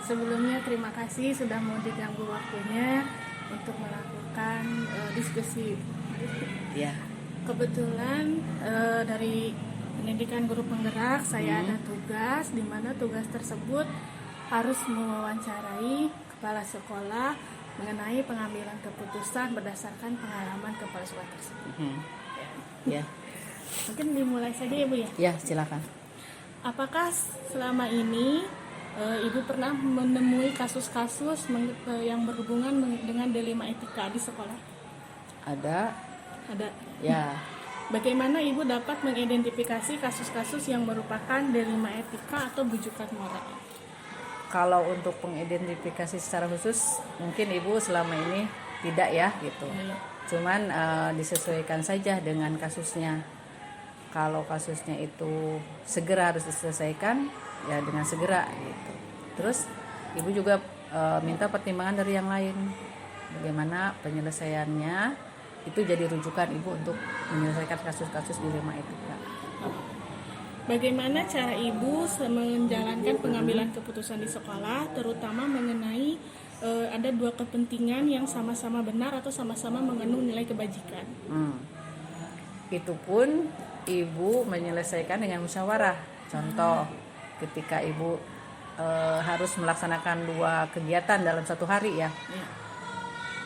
Sebelumnya terima kasih sudah mau diganggu waktunya untuk melakukan diskusi. Ya. Kebetulan dari pendidikan guru penggerak saya ada tugas di mana tugas tersebut harus mewawancarai kepala sekolah mengenai pengambilan keputusan berdasarkan pengalaman kepala sekolah tersebut. Ya. Mungkin dimulai saja ya Bu ya. Ya, silakan. Apakah selama ini Ibu pernah menemui kasus-kasus yang berhubungan dengan dilema etika di sekolah? Ada. Ya. Bagaimana Ibu dapat mengidentifikasi kasus-kasus yang merupakan dilema etika atau bujukan moral? Kalau untuk pengidentifikasi secara khusus, mungkin Ibu selama ini tidak ya gitu. Cuman disesuaikan saja dengan kasusnya. Kalau kasusnya itu segera harus diselesaikan, ya dengan segera gitu. Terus Ibu juga minta pertimbangan dari yang lain, bagaimana penyelesaiannya, itu jadi rujukan Ibu untuk menyelesaikan kasus-kasus dilema etika. Bagaimana cara Ibu menjalankan pengambilan keputusan di sekolah, terutama mengenai ada dua kepentingan yang sama-sama benar atau sama-sama mengandung nilai kebajikan? Itu pun Ibu menyelesaikan dengan musyawarah. Contoh, ketika Ibu harus melaksanakan 2 kegiatan dalam satu hari ya.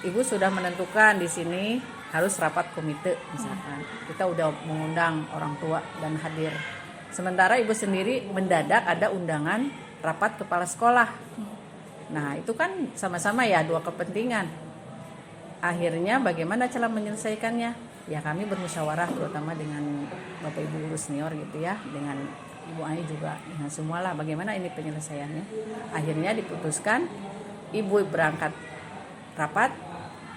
Ibu sudah menentukan di sini harus rapat komite misalkan. Kita udah mengundang orang tua dan hadir. Sementara Ibu sendiri mendadak ada undangan rapat kepala sekolah. Nah, itu kan sama-sama ya 2 kepentingan. Akhirnya bagaimana cara menyelesaikannya? Ya kami bermusyawarah terutama dengan Bapak Ibu guru senior gitu ya, dengan Ibu Ani juga, dengan semualah bagaimana ini penyelesaiannya. Akhirnya diputuskan Ibu berangkat rapat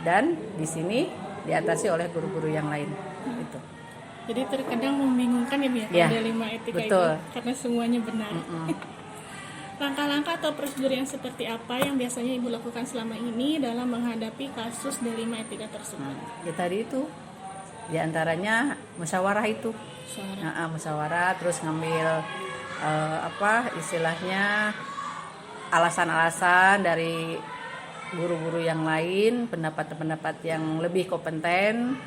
dan di sini diatasi oleh guru-guru yang lain gitu. Jadi terkadang membingungkan ya dilema etika betul. Itu karena semuanya benar. Langkah-langkah atau prosedur yang seperti apa yang biasanya Ibu lakukan selama ini dalam menghadapi kasus dilema etika tersebut? Ya tadi itu, di antaranya musyawarah itu. Musyawarah, terus ngambil istilahnya alasan-alasan dari guru-guru yang lain, pendapat-pendapat yang lebih kompeten,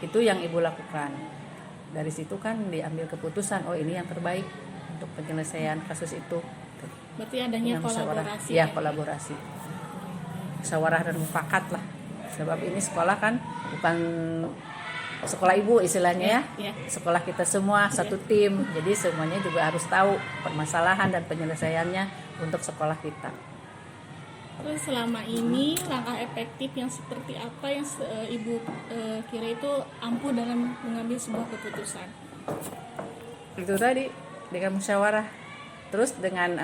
itu yang Ibu lakukan. Dari situ kan diambil keputusan, oh ini yang terbaik untuk penyelesaian kasus itu. Berarti adanya kolaborasi. Ya, kolaborasi. Musyawarah dan mufakat lah. Sebab ini sekolah kan bukan sekolah Ibu istilahnya ya. Sekolah kita semua satu tim. Jadi semuanya juga harus tahu permasalahan dan penyelesaiannya untuk sekolah kita. Terus selama ini langkah efektif yang seperti apa yang Ibu kira itu ampuh dalam mengambil sebuah keputusan? Itu tadi dengan musyawarah. Terus dengan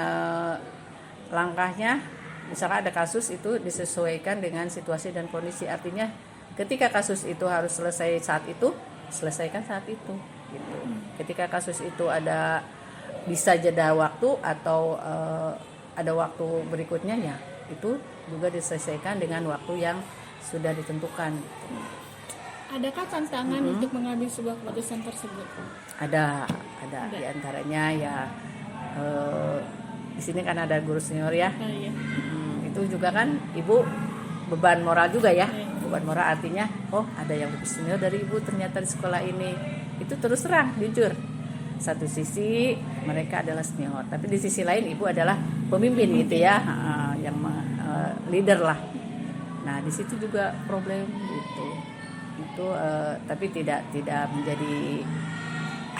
langkahnya, misalkan ada kasus itu disesuaikan dengan situasi dan kondisi. Artinya ketika kasus itu harus selesai saat itu, selesaikan saat itu. Gitu. Ketika kasus itu ada bisa jeda waktu atau ada waktu berikutnya ya, itu juga diselesaikan dengan waktu yang sudah ditentukan. Gitu. Adakah tantangan untuk mengambil sebuah keputusan tersebut? Ada. Di antaranya ya. Di sini kan ada guru senior ya. Itu juga kan Ibu beban moral juga ya. Beban moral artinya ada yang lebih senior dari Ibu ternyata di sekolah ini. Itu terus terang jujur. Satu sisi mereka adalah senior, tapi di sisi lain Ibu adalah pemimpin gitu ya, yang leader lah. Nah di situ juga problem gitu. Itu tapi tidak menjadi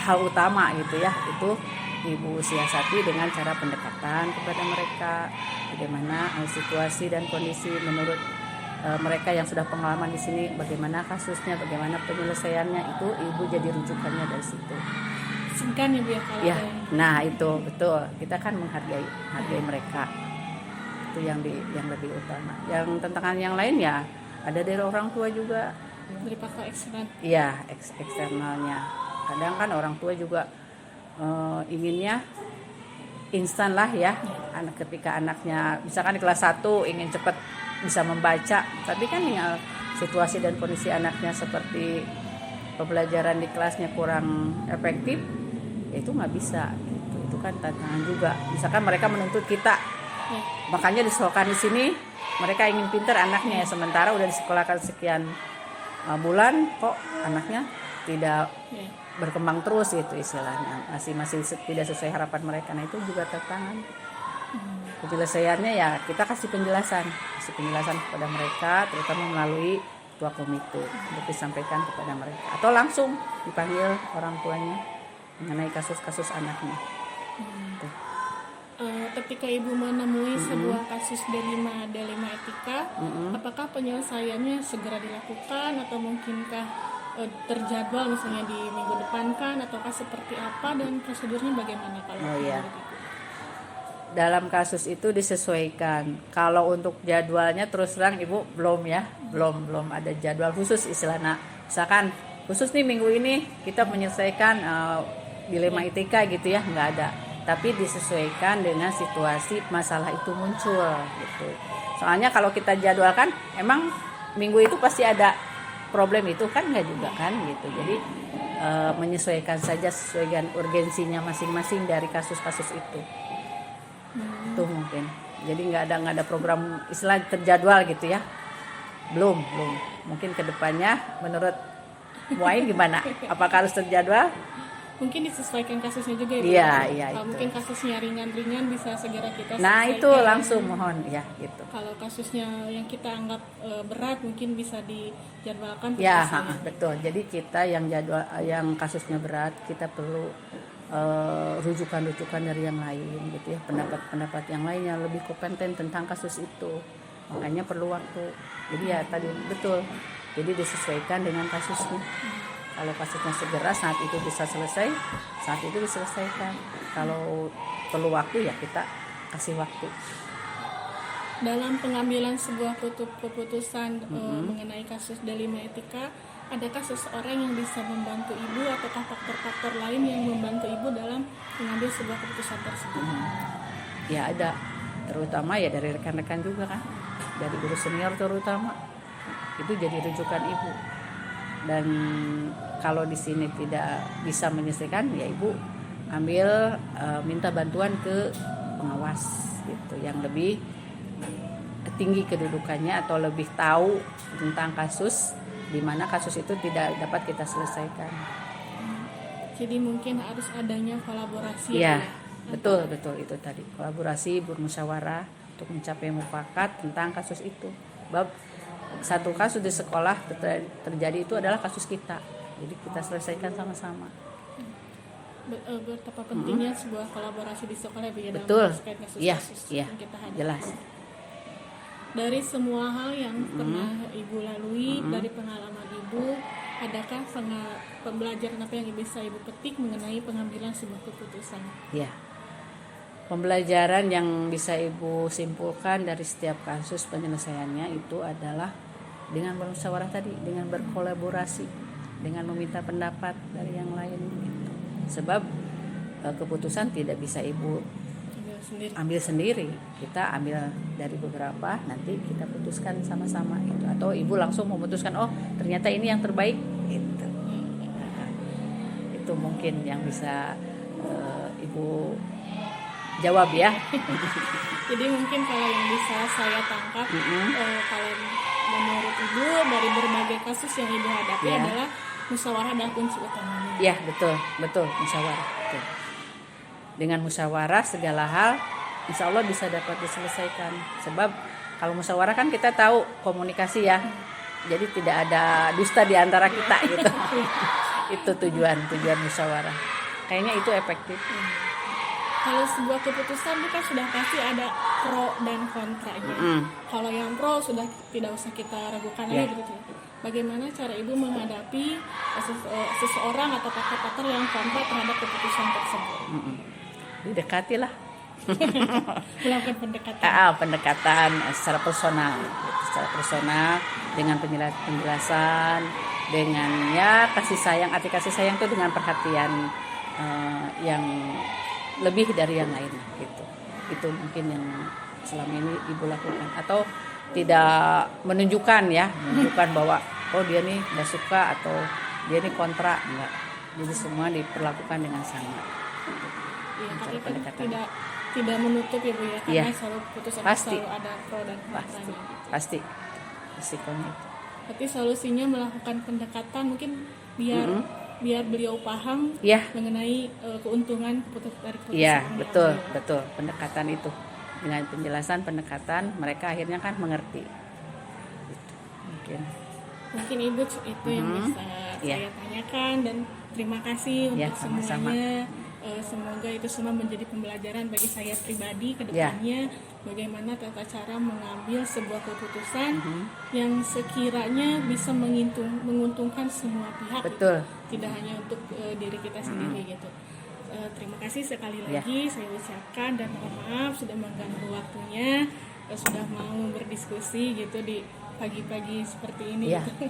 hal utama gitu ya. Itu Ibu siasati dengan cara pendekatan kepada mereka, bagaimana situasi dan kondisi menurut mereka yang sudah pengalaman di sini, bagaimana kasusnya, bagaimana penyelesaiannya, itu Ibu jadi rujukannya dari situ. Singkan ya Bu ya kalau nah itu betul, kita kan menghargai mereka, itu yang lebih utama. Yang tantangan yang lain ya ada dari orang tua juga, dari faktor eksternal. Iya, eksternalnya. Kadang kan orang tua juga inginnya instan lah ya. Ketika anaknya misalkan di kelas 1 ingin cepat bisa membaca, tapi kan tinggal situasi dan kondisi anaknya seperti pembelajaran di kelasnya kurang efektif, itu nggak bisa gitu. Itu kan tantangan juga. Misalkan mereka menuntut kita Ya. Makanya disekolahkan di sini, mereka ingin pintar anaknya, sementara udah disekolahkan sekian bulan kok anaknya tidak Ya. berkembang terus gitu istilahnya, masih tidak sesuai harapan mereka. Nah itu juga tantangan. Penyelesaiannya ya kita kasih penjelasan kepada mereka, terutama melalui ketua komite untuk disampaikan kepada mereka, atau langsung dipanggil orang tuanya mengenai kasus-kasus anaknya. Tuh. Ketika Ibu menemui sebuah kasus D5 etika, apakah penyelesaiannya segera dilakukan atau mungkinkah terjadwal misalnya di minggu depan kan, ataukah seperti apa dan prosedurnya bagaimana kalau Iya. begitu? Dalam kasus itu disesuaikan. Kalau untuk jadwalnya terus terang Ibu belum ada jadwal khusus istilahnya. Misalkan khusus nih minggu ini kita menyelesaikan dilema etika gitu ya, nggak ada. Tapi disesuaikan dengan situasi masalah itu muncul gitu. Soalnya kalau kita jadwalkan emang minggu itu pasti ada problem itu kan, nggak juga kan gitu. Jadi menyesuaikan saja sesuai dengan urgensinya masing-masing dari kasus-kasus itu. Tuh mungkin. Jadi nggak ada program istilah terjadwal gitu ya. Belum. Mungkin kedepannya menurut Muain gimana? Apakah harus terjadwal? Mungkin disesuaikan kasusnya juga ya. Iya, Kalau itu. mungkin kasusnya ringan-ringan bisa segera kita Nah selesaikan. itu langsung mohon ya gitu. Kalau kasusnya yang kita anggap berat mungkin bisa dijadwalkan. Ya penyelesaiannya. betul. Jadi kita yang kasusnya berat kita perlu rujukan dari yang lain gitu ya, pendapat yang lain yang lebih kompeten tentang kasus itu. Makanya perlu waktu. Jadi ya tadi betul. Jadi disesuaikan dengan kasusnya. Kalau kasusnya segera saat itu bisa selesai, saat itu diselesaikan. Kalau perlu waktu ya kita kasih waktu. Dalam pengambilan sebuah keputusan mengenai kasus D5 etika, adakah seseorang yang bisa membantu Ibu ataukah faktor-faktor lain yang membantu Ibu dalam mengambil sebuah keputusan tersebut? Ya ada, terutama ya dari rekan-rekan juga kan, dari guru senior terutama itu jadi rujukan Ibu. Dan kalau di sini tidak bisa menyelesaikan ya Ibu ambil minta bantuan ke pengawas gitu yang lebih tinggi kedudukannya atau lebih tahu tentang kasus di mana kasus itu tidak dapat kita selesaikan. Jadi mungkin harus adanya kolaborasi. Iya, betul itu tadi. Kolaborasi, bermusyawarah untuk mencapai mufakat tentang kasus itu. Bab satu kasus di sekolah terjadi itu adalah kasus kita. Jadi kita selesaikan sama-sama. Betapa pentingnya sebuah kolaborasi di sekolah ya dalam Betul. menyelesaikan kasus-kasus Iya, yang kita hadapi. jelas. Dari semua hal yang pernah Ibu lalui, dari pengalaman Ibu, adakah pembelajaran apa yang bisa Ibu petik mengenai pengambilan sebuah keputusan? Ya. Pembelajaran yang bisa Ibu simpulkan dari setiap kasus penyelesaiannya itu adalah dengan bermusyawarah tadi, dengan berkolaborasi, dengan meminta pendapat dari yang lain gitu. Sebab keputusan tidak bisa Ibu ambil sendiri, kita ambil dari beberapa, nanti kita putuskan sama-sama itu, atau Ibu langsung memutuskan oh ternyata ini yang terbaik gitu. Itu mungkin yang bisa Ibu jawab ya. Jadi mungkin kalau yang bisa saya tangkap, kalau menurut Ibu dari berbagai kasus yang Ibu hadapi adalah musyawarah adalah kunci utamanya. Iya betul musyawarah. Betul. Dengan musyawarah segala hal insya Allah bisa dapat diselesaikan. Sebab kalau musyawarah kan kita tahu komunikasi ya, jadi tidak ada dusta di antara kita gitu. Itu tujuan musyawarah. Kayaknya itu efektif. Kalau sebuah keputusan itu kan sudah pasti ada pro dan kontranya. Kalau yang pro sudah tidak usah kita ragukan lagi gitu. Bagaimana cara Ibu menghadapi seseorang atau pakar-pakar yang kontra terhadap keputusan tersebut? Didekati lah. Melakukan pendekatan. Pendekatan secara personal dengan penjelasan, dengan ya kasih sayang. Arti kasih sayang itu dengan perhatian yang lebih dari yang lain gitu. Itu mungkin yang selama ini Ibu lakukan, atau tidak menunjukkan bahwa oh dia nih nggak suka atau dia nih kontra, enggak. Jadi semua diperlakukan dengan sama. Iya, karena kan tidak tidak menutup ya Bu ya, Iya. karena selalu putusan Pasti. selalu ada pro dan Pasti, kontranya gitu. pasti risikonya itu. Berarti solusinya melakukan pendekatan mungkin biar beliau paham Iya. mengenai keuntungan dari keputusan Iya, yang betul, diambil. betul. Pendekatan itu dengan penjelasan pendekatan mereka akhirnya kan mengerti. Gitu. Mungkin Ibu itu yang bisa Iya. saya tanyakan, dan terima kasih Iya, untuk sama-sama. semuanya. Semoga itu semua menjadi pembelajaran bagi saya pribadi ke Iya. depannya, bagaimana tata cara mengambil sebuah keputusan yang sekiranya bisa menguntungkan semua pihak, Betul. tidak hanya untuk diri kita sendiri gitu. Terima kasih sekali Iya. lagi saya ucapkan, dan mohon maaf sudah mengganggu waktunya, sudah mau berdiskusi gitu di pagi-pagi seperti ini. Iya. Gitu.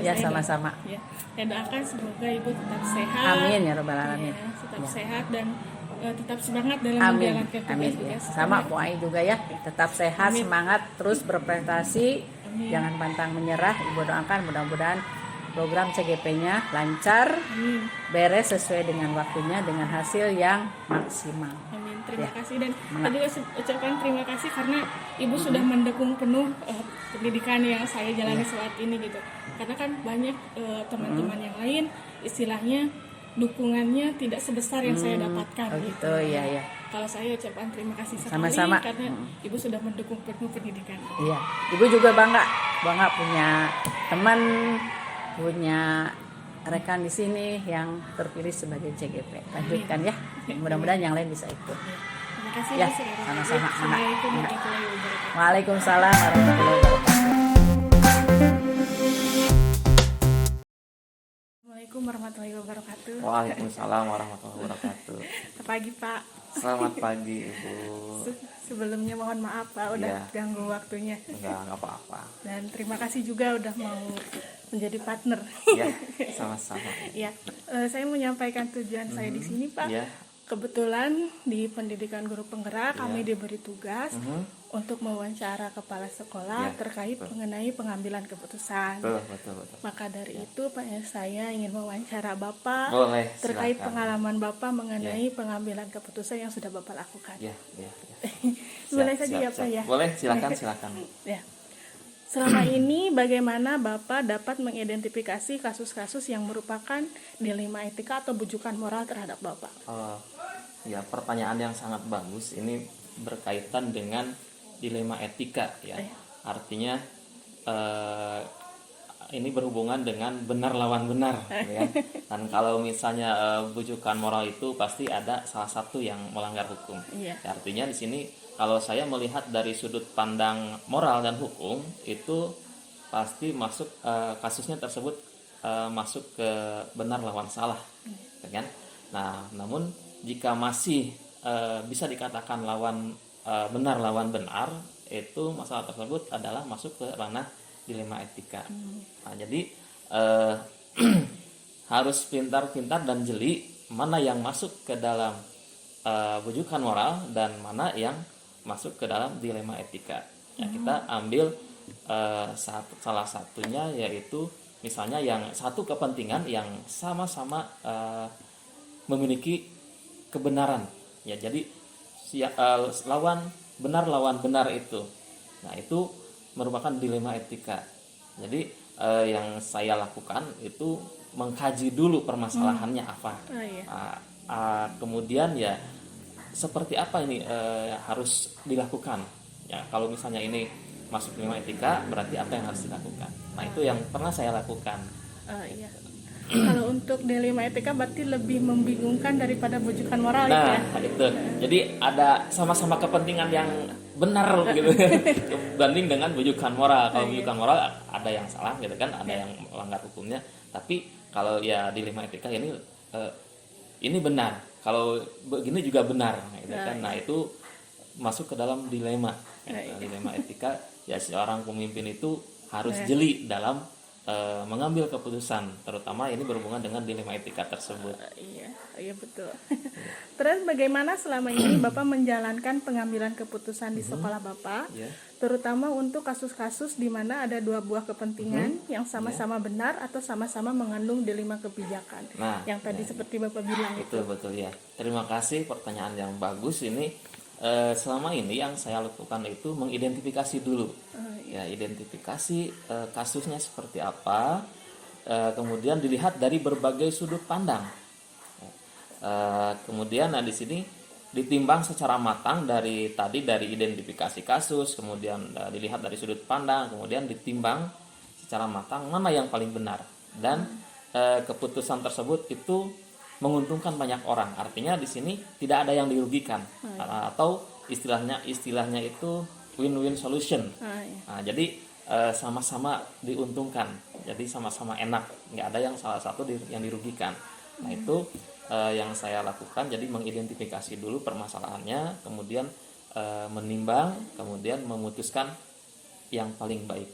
Ya, Saya sama-sama. Ya, saya doakan semoga Ibu tetap sehat. Amin ya rabbal alamin. Ya, tetap Ya. sehat dan tetap semangat dalam Amin, menjalankan amin. tugas-tugas. Sama Bu Ai juga ya, tetap sehat, Amin. semangat, terus berprestasi, Amin. jangan pantang menyerah. Ibu doakan mudah-mudahan program CGP-nya lancar, Amin. beres sesuai dengan waktunya, dengan hasil yang maksimal. Amin. Terima Ya. kasih, dan Semangat. saya juga ucapkan terima kasih karena Ibu sudah mendukung penuh pendidikan yang saya jalani saat ini gitu. Karena kan banyak teman-teman yang lain istilahnya dukungannya tidak sebesar yang saya dapatkan Oh gitu. gitu, iya ya. Kalau saya ucapkan terima kasih sekali Sama-sama. karena Ibu sudah mendukung penuh pendidikan. Iya, Ibu juga bangga punya teman, punya rekan di sini yang terpilih sebagai CGP. Lanjutkan ya, mudah-mudahan yang lain bisa ikut. Terima kasih Ya, Bu Sri. sama-sama. Assalamualaikum warahmatullahi wabarakatuh. Waalaikumsalam warahmatullahi wabarakatuh. Assalamualaikum warahmatullahi wabarakatuh. Waalaikumsalam warahmatullahi wabarakatuh. Selamat pagi Pak. Selamat pagi Ibu. Sebelumnya mohon maaf Pak udah Iya. ganggu waktunya. Enggak apa-apa. Dan terima kasih juga udah mau menjadi partner. Ya, sama-sama. Ya, saya menyampaikan tujuan saya di sini Pak. Iya. Kebetulan di pendidikan guru penggerak Iya. kami diberi tugas untuk mewawancara kepala sekolah Iya, terkait mengenai pengambilan keputusan. Betul. Maka dari itu Pak, saya ingin mewawancara Bapak Boleh, terkait silakan. pengalaman Bapak mengenai pengambilan keputusan yang sudah Bapak lakukan. Ya. Boleh Siap, saja siap, ya Pak siap. ya. Boleh, silakan. Ya. Selama ini bagaimana Bapak dapat mengidentifikasi kasus-kasus yang merupakan dilema etika atau bujukan moral terhadap Bapak? Ya, pertanyaan yang sangat bagus. Ini berkaitan dengan dilema etika ya. Artinya ini berhubungan dengan benar lawan benar ya. Dan kalau misalnya bujukan moral itu pasti ada salah satu yang melanggar hukum. Iya. Ya, artinya di sini kalau saya melihat dari sudut pandang moral dan hukum itu pasti masuk kasusnya tersebut masuk ke benar lawan salah, ya kan? Nah, namun jika masih bisa dikatakan benar lawan benar, itu masalah tersebut adalah masuk ke ranah dilema etika. Nah, jadi harus pintar-pintar dan jeli mana yang masuk ke dalam bujukan moral dan mana yang masuk ke dalam dilema etika. Ya, kita ambil salah satunya yaitu misalnya yang satu kepentingan yang sama-sama memiliki kebenaran. Ya, jadi lawan benar itu. Nah, itu merupakan dilema etika. Jadi yang saya lakukan itu mengkaji dulu permasalahannya apa. Oh, iya. Kemudian ya seperti apa ini harus dilakukan. Ya, kalau misalnya ini masuk dilema etika, berarti apa yang harus dilakukan. Nah, itu yang pernah saya lakukan. Iya. Kalau untuk dilema etika berarti lebih membingungkan daripada bujukan moral itu ya. Nah, itu. Jadi ada sama-sama kepentingan yang benar gitu banding dengan bujukan moral. Kalau bujukan moral ada yang salah gitu kan, ada yang melanggar hukumnya. Tapi kalau ya dilema etika ini benar. Kalau begini juga benar gitu kan. Nah, itu masuk ke dalam dilema. Dilema etika ya seorang pemimpin itu harus jeli dalam mengambil keputusan, terutama ini berhubungan dengan dilema etika tersebut. Iya, iya betul. Terus bagaimana selama ini Bapak menjalankan pengambilan keputusan di sekolah Bapak, Ya. terutama untuk kasus-kasus di mana ada dua buah kepentingan yang sama-sama benar atau sama-sama mengandung dilema kebijakan. Nah, Yang tadi seperti Bapak bilang itu. betul ya. Terima kasih, pertanyaan yang bagus ini. Selama ini yang saya lakukan itu mengidentifikasi dulu, ya identifikasi kasusnya seperti apa, kemudian dilihat dari berbagai sudut pandang. Kemudian di sini ditimbang secara matang dari identifikasi kasus, kemudian dilihat dari sudut pandang, kemudian ditimbang secara matang mana yang paling benar, dan keputusan tersebut itu menguntungkan banyak orang. Artinya di sini tidak ada yang dirugikan, atau istilahnya itu win-win solution. Nah, jadi sama-sama diuntungkan, jadi sama-sama enak, nggak ada yang salah satu yang dirugikan. Nah itu yang saya lakukan, jadi mengidentifikasi dulu permasalahannya, kemudian menimbang, kemudian memutuskan yang paling baik.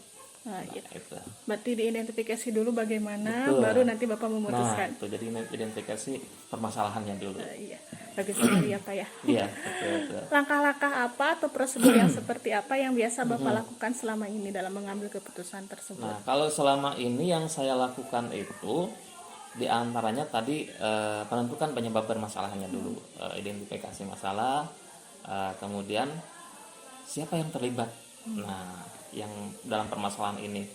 Nah, gitu. Itu. Berarti diidentifikasi dulu bagaimana, Betul. baru nanti Bapak memutuskan. Nah, itu jadi identifikasi permasalahannya dulu. Iya, bagus sekali ya Pak ya. Iya, betul. Langkah-langkah apa atau prosedur yang seperti apa yang biasa Bapak lakukan selama ini dalam mengambil keputusan tersebut? Nah, kalau selama ini yang saya lakukan itu diantaranya tadi menentukan penyebab permasalahannya dulu, identifikasi masalah, kemudian siapa yang terlibat. Nah, yang dalam permasalahan ini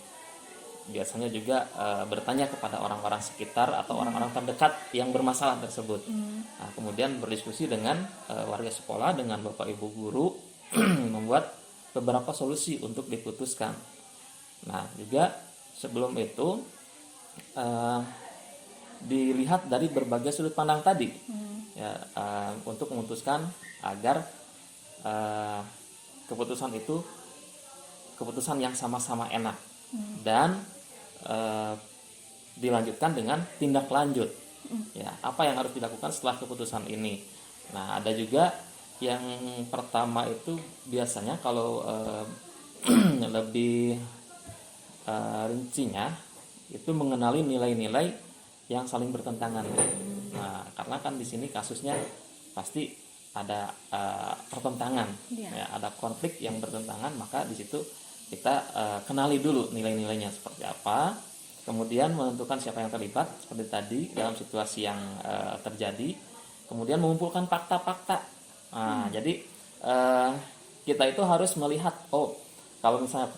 biasanya juga bertanya kepada orang-orang sekitar atau orang-orang terdekat yang bermasalah tersebut. Nah, kemudian berdiskusi dengan warga sekolah, dengan bapak ibu guru, membuat beberapa solusi untuk diputuskan. Nah, juga sebelum itu dilihat dari berbagai sudut pandang tadi, ya, untuk memutuskan agar keputusan itu keputusan yang sama-sama enak, dan dilanjutkan dengan tindak lanjut, ya, apa yang harus dilakukan setelah keputusan ini. Nah, ada juga yang pertama itu biasanya kalau lebih rincinya itu mengenali nilai-nilai yang saling bertentangan. Nah, karena kan di sini kasusnya pasti ada pertentangan, ya, ada konflik yang bertentangan, maka di situ kita kenali dulu nilai-nilainya seperti apa, kemudian menentukan siapa yang terlibat seperti tadi dalam situasi yang terjadi, kemudian mengumpulkan fakta-fakta. Nah, jadi kita itu harus melihat, oh, kalau misalnya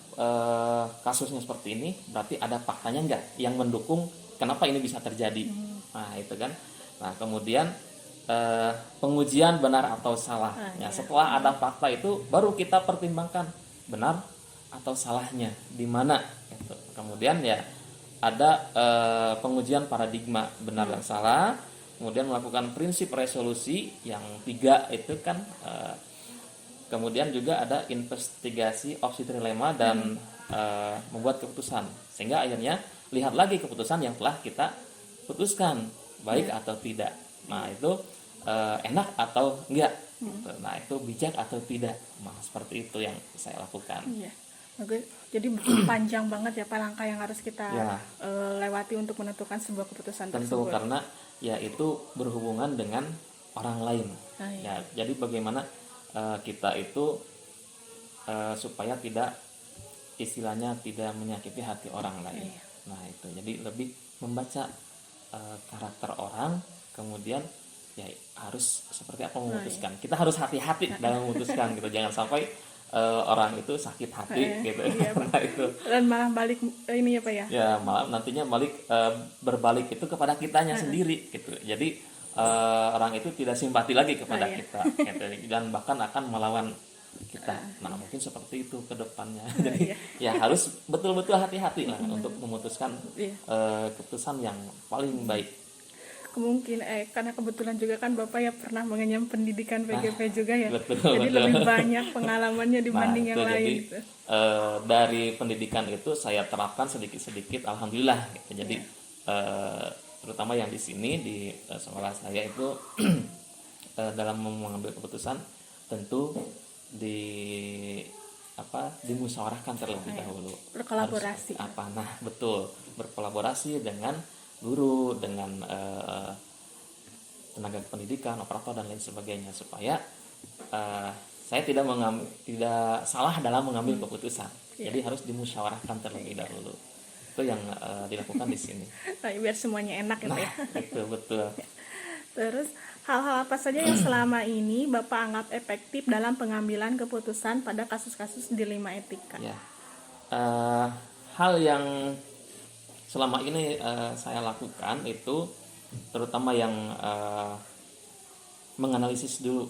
kasusnya seperti ini, berarti ada faktanya enggak yang mendukung kenapa ini bisa terjadi. Nah, itu kan. Nah, kemudian pengujian benar atau salah. Ya, setelah ada fakta itu baru kita pertimbangkan benar atau salahnya di mana. Gitu. Kemudian ya ada pengujian paradigma benar dan salah. Kemudian melakukan prinsip resolusi yang 3 itu kan. Kemudian juga ada investigasi opsi trilema dan membuat keputusan. Sehingga akhirnya lihat lagi keputusan yang telah kita putuskan baik atau tidak. Nah, itu enak atau enggak. Nah, itu bijak atau tidak. Nah, seperti itu yang saya lakukan. Iya. Jadi panjang banget ya Pak langkah yang harus kita lewati untuk menentukan sebuah keputusan Tentu, tersebut. karena ya itu berhubungan dengan orang lain. Ya, jadi bagaimana kita itu supaya tidak istilahnya tidak menyakiti hati orang lain. Nah, itu jadi lebih membaca karakter orang, kemudian ya harus seperti apa memutuskan. Kita harus hati-hati dalam memutuskan gitu, jangan sampai orang itu sakit hati gitu. Iya, Nah, itu. Dan malah balik ini ya Pak ya. Ya, malah nantinya berbalik itu kepada kitanya sendiri gitu. Jadi orang itu tidak simpati lagi kepada kita gitu, dan bahkan akan melawan kita. Nah, mungkin seperti itu ke depannya. Jadi ya harus betul-betul hati-hati lah untuk memutuskan keputusan yang paling baik. Kemungkinan karena kebetulan juga kan Bapak ya pernah mengenyam pendidikan PGP juga ya. Betul. Lebih banyak pengalamannya dibanding yang lain jadi, gitu. Dari pendidikan itu saya terapkan sedikit-sedikit, alhamdulillah gitu. Jadi terutama yang di sini di sekolah saya itu dalam mengambil keputusan tentu dimusyawarahkan terlebih dahulu. Berkolaborasi. Harus apa? Nah, betul, berkolaborasi dengan guru, dengan tenaga pendidikan, operator dan lain sebagainya, supaya saya tidak salah dalam mengambil keputusan. Jadi harus dimusyawarahkan terlebih dahulu. Itu yang dilakukan di sini. Nah, biar semuanya enak gitu ya. Itu betul. Terus hal-hal apa saja yang selama ini Bapak anggap efektif dalam pengambilan keputusan pada kasus-kasus dilema etika? Ya, hal yang selama ini saya lakukan itu terutama yang menganalisis dulu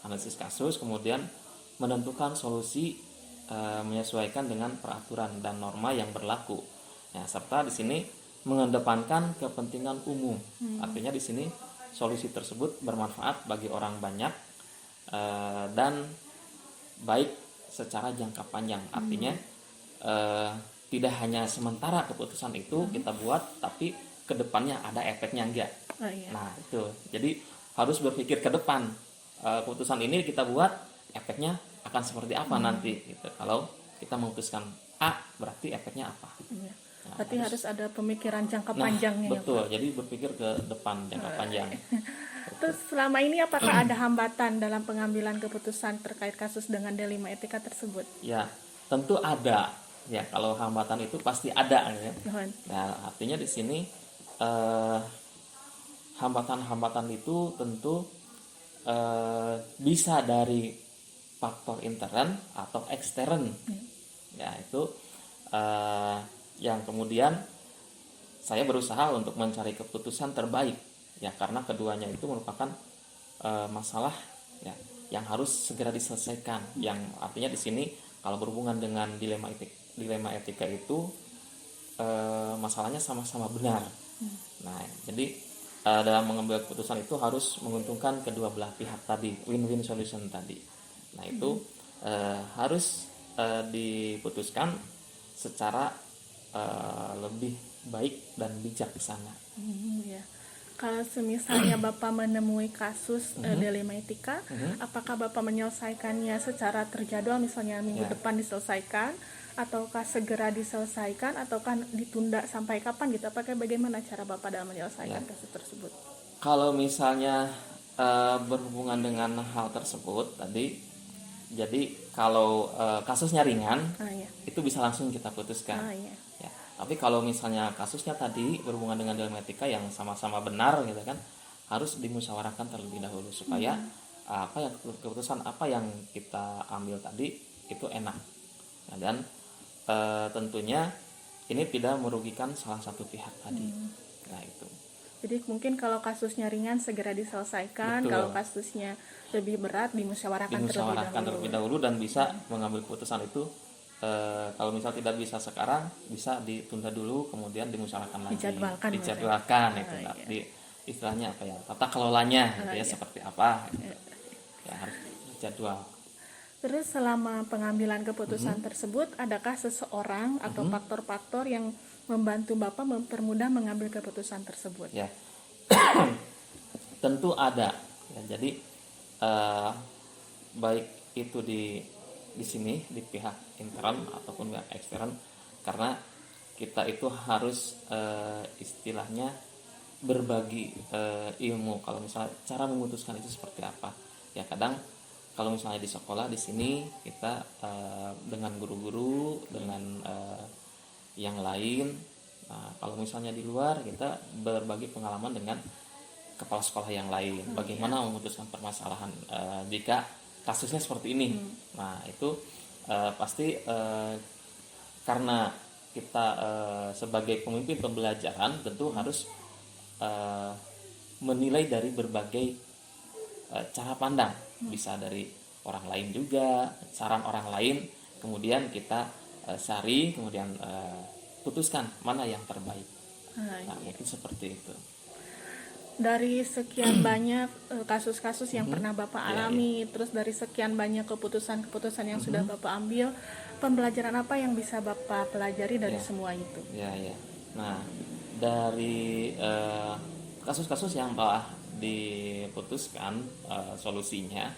analisis kasus, kemudian menentukan solusi menyesuaikan dengan peraturan dan norma yang berlaku. Ya, serta di sini mengedepankan kepentingan umum. Artinya di sini solusi tersebut bermanfaat bagi orang banyak dan baik secara jangka panjang. Artinya tidak hanya sementara keputusan itu kita buat, tapi kedepannya ada efeknya enggak. Nah itu, jadi harus berpikir ke depan. Keputusan ini kita buat, efeknya akan seperti apa nanti gitu. Kalau kita memutuskan A, berarti efeknya apa. Nah, berarti harus ada pemikiran jangka panjangnya. Betul, jadi berpikir ke depan jangka panjang. Terus selama ini apakah ada hambatan dalam pengambilan keputusan terkait kasus dengan dilema etika tersebut? Ya, tentu ada. Ya, kalau hambatan itu pasti ada ya. Nah, artinya di sini hambatan-hambatan itu tentu bisa dari faktor intern atau ekstern. Ya, itu yang kemudian saya berusaha untuk mencari keputusan terbaik ya, karena keduanya itu merupakan masalah ya yang harus segera diselesaikan, yang artinya di sini kalau berhubungan dengan dilema etika itu masalahnya sama-sama benar. Nah, jadi dalam mengambil keputusan itu harus menguntungkan kedua belah pihak tadi, win-win solution tadi. Nah, itu harus diputuskan secara lebih baik dan bijaksana. Ya. Kalau misalnya Bapak menemui kasus dilema etika, apakah Bapak menyelesaikannya secara terjadwal, misalnya minggu depan diselesaikan, ataukah segera diselesaikan, ataukah ditunda sampai kapan gitu? Apakah bagaimana cara Bapak dalam menyelesaikan kasus tersebut? Kalau misalnya berhubungan dengan hal tersebut tadi, jadi kalau kasusnya ringan, itu bisa langsung kita putuskan. Ya, tapi kalau misalnya kasusnya tadi berhubungan dengan dilema etika yang sama-sama benar gitu kan, harus dimusyawarahkan terlebih dahulu supaya keputusan apa yang kita ambil tadi itu enak. Nah, dan tentunya ini tidak merugikan salah satu pihak tadi. Nah, itu. Jadi mungkin kalau kasusnya ringan segera diselesaikan. Betul. Kalau kasusnya lebih berat dimusyawarahkan terlebih dahulu dan bisa mengambil keputusan itu. Kalau misal tidak bisa sekarang, bisa ditunda dulu, kemudian dimusyawarahkan lagi, dijadwalkan itu. Di istilahnya apa ya, tata kelolanya gitu ya, seperti apa gitu. Ya harus dijadwal. Terus selama pengambilan keputusan tersebut, adakah seseorang atau faktor-faktor yang membantu Bapak mempermudah mengambil keputusan tersebut? Ya, tentu ada. Ya, jadi baik itu di sini di pihak intern ataupun pihak ekstern, karena kita itu harus istilahnya berbagi ilmu. Kalau misalnya cara memutuskan itu seperti apa, ya kadang kalau misalnya di sekolah di sini kita dengan guru-guru, dengan yang lain. Nah, kalau misalnya di luar kita berbagi pengalaman dengan kepala sekolah yang lain, bagaimana memutuskan permasalahan jika kasusnya seperti ini. Nah, itu pasti karena kita sebagai pemimpin pembelajaran tentu harus menilai dari berbagai cara pandang, bisa dari orang lain juga, saran orang lain, kemudian kita cari, kemudian putuskan mana yang terbaik. Nah, mungkin seperti itu. Dari sekian banyak kasus-kasus yang pernah Bapak alami, terus dari sekian banyak keputusan-keputusan yang sudah Bapak ambil, pembelajaran apa yang bisa Bapak pelajari dari semua itu? Nah, dari kasus-kasus yang telah diputuskan solusinya,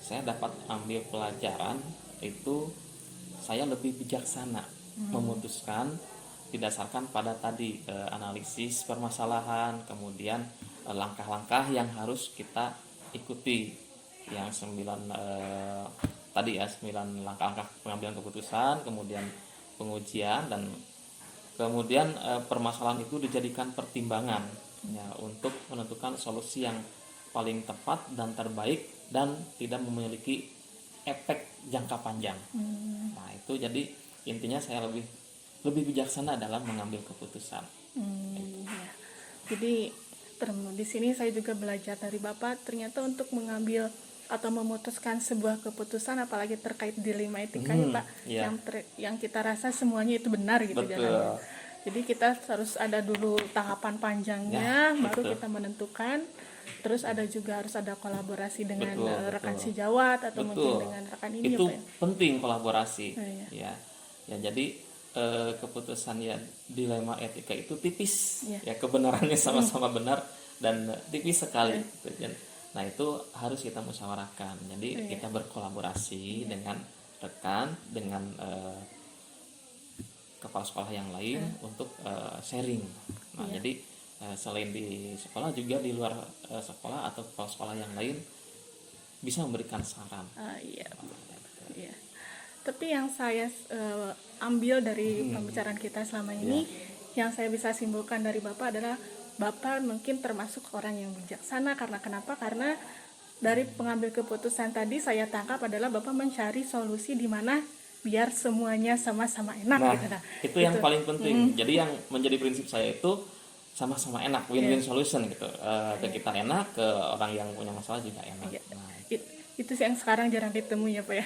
saya dapat ambil pelajaran itu saya lebih bijaksana memutuskan didasarkan pada tadi analisis permasalahan, kemudian langkah-langkah yang harus kita ikuti, yang 9 tadi ya, 9 langkah-langkah pengambilan keputusan, kemudian pengujian, dan kemudian permasalahan itu dijadikan pertimbangan ya untuk menentukan solusi yang paling tepat dan terbaik dan tidak memiliki efek jangka panjang. Nah itu jadi intinya saya lebih bijaksana dalam mengambil keputusan. Ya. Jadi di sini saya juga belajar dari Bapak, ternyata untuk mengambil atau memutuskan sebuah keputusan, apalagi terkait dilema etika ya Pak, Iya. yang kita rasa semuanya itu benar gitu Betul. jalannya. Jadi kita harus ada dulu tahapan panjangnya, baru betul. kita menentukan. Terus harus ada kolaborasi dengan Betul, rekan betul. sejawat atau Betul. mungkin dengan rekan ini Itu ya Pak ya. penting kolaborasi. Iya. Ya jadi keputusan ya dilema etika itu tipis. Iya. Ya kebenarannya sama-sama benar dan tipis sekali. Gitu. Nah itu harus kita musyawarahkan. Jadi kita berkolaborasi dengan rekan, dengan kepala sekolah yang lain untuk sharing. Nah jadi selain di sekolah juga di luar sekolah atau kepala sekolah yang lain bisa memberikan saran. Iya. Iya. Tapi yang saya ambil dari pembicaraan kita selama ini, yang saya bisa simpulkan dari Bapak adalah Bapak mungkin termasuk orang yang bijaksana. Karena kenapa? Karena dari pengambil keputusan tadi saya tangkap adalah Bapak mencari solusi di mana biar semuanya sama-sama enak. Nah, gitu. itu yang paling penting. Jadi yang menjadi prinsip saya itu sama-sama enak, win-win solution gitu. Ke kita enak, ke orang yang punya masalah juga enak. Iya. Nah, Itu sih yang sekarang jarang ditemui ya Pak ya.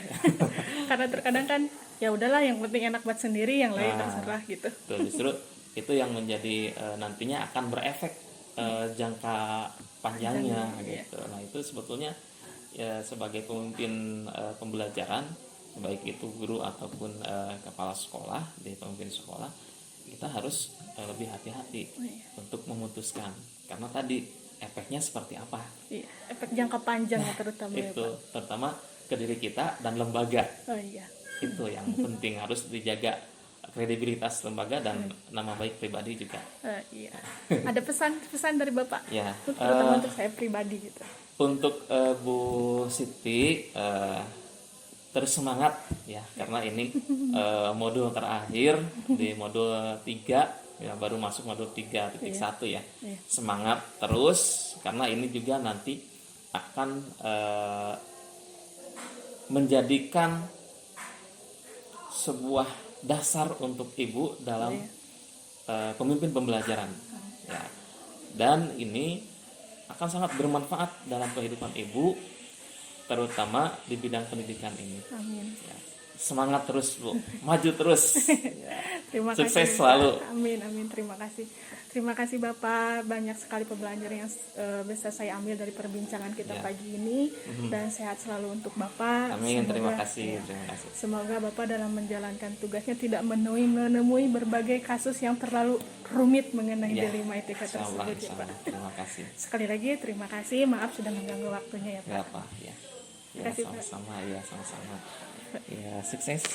Karena terkadang kan ya udahlah yang penting enak buat sendiri, yang lain terserah gitu. betul. Justru itu yang menjadi nantinya akan berefek jangka panjangnya gitu. Nah itu sebetulnya ya sebagai pemimpin pembelajaran, baik itu guru ataupun kepala sekolah, di pemimpin sekolah, kita harus lebih hati-hati untuk memutuskan, karena tadi efeknya seperti apa. Iya, efek jangka panjang terutama ya Itu Pak. terutama ke diri kita dan lembaga. Oh iya. Itu yang penting, harus dijaga kredibilitas lembaga dan nama baik pribadi juga. Iya. Ada pesan dari Bapak? Ya, Terutama untuk saya pribadi gitu. untuk Bu Siti terus semangat ya, karena ini modul terakhir di modul 3 ya, baru masuk modul 3.1 ya. Semangat terus, karena ini juga nanti akan menjadikan sebuah dasar untuk Ibu dalam pemimpin pembelajaran ya. Dan ini akan sangat bermanfaat dalam kehidupan Ibu, terutama di bidang pendidikan ini. Amin. Ya. Semangat terus Bu, maju terus. Terima Sukses kasih. selalu. Amin. Terima kasih. Terima kasih Bapak, banyak sekali pembelajaran yang bisa saya ambil dari perbincangan kita pagi ini, dan sehat selalu untuk Bapak. Amin. Terima Semoga- kasih. Terima kasih. Semoga Bapak dalam menjalankan tugasnya tidak menemui berbagai kasus yang terlalu rumit mengenai Ya, dilema etika insyaallah, tersebut ya Pak. insyaallah. Terima kasih. Sekali lagi terima kasih, maaf sudah mengganggu waktunya ya Pak. Berapa ya? Ya Terima kasih, Pak. sama-sama ya, sama-sama. Ya sukses.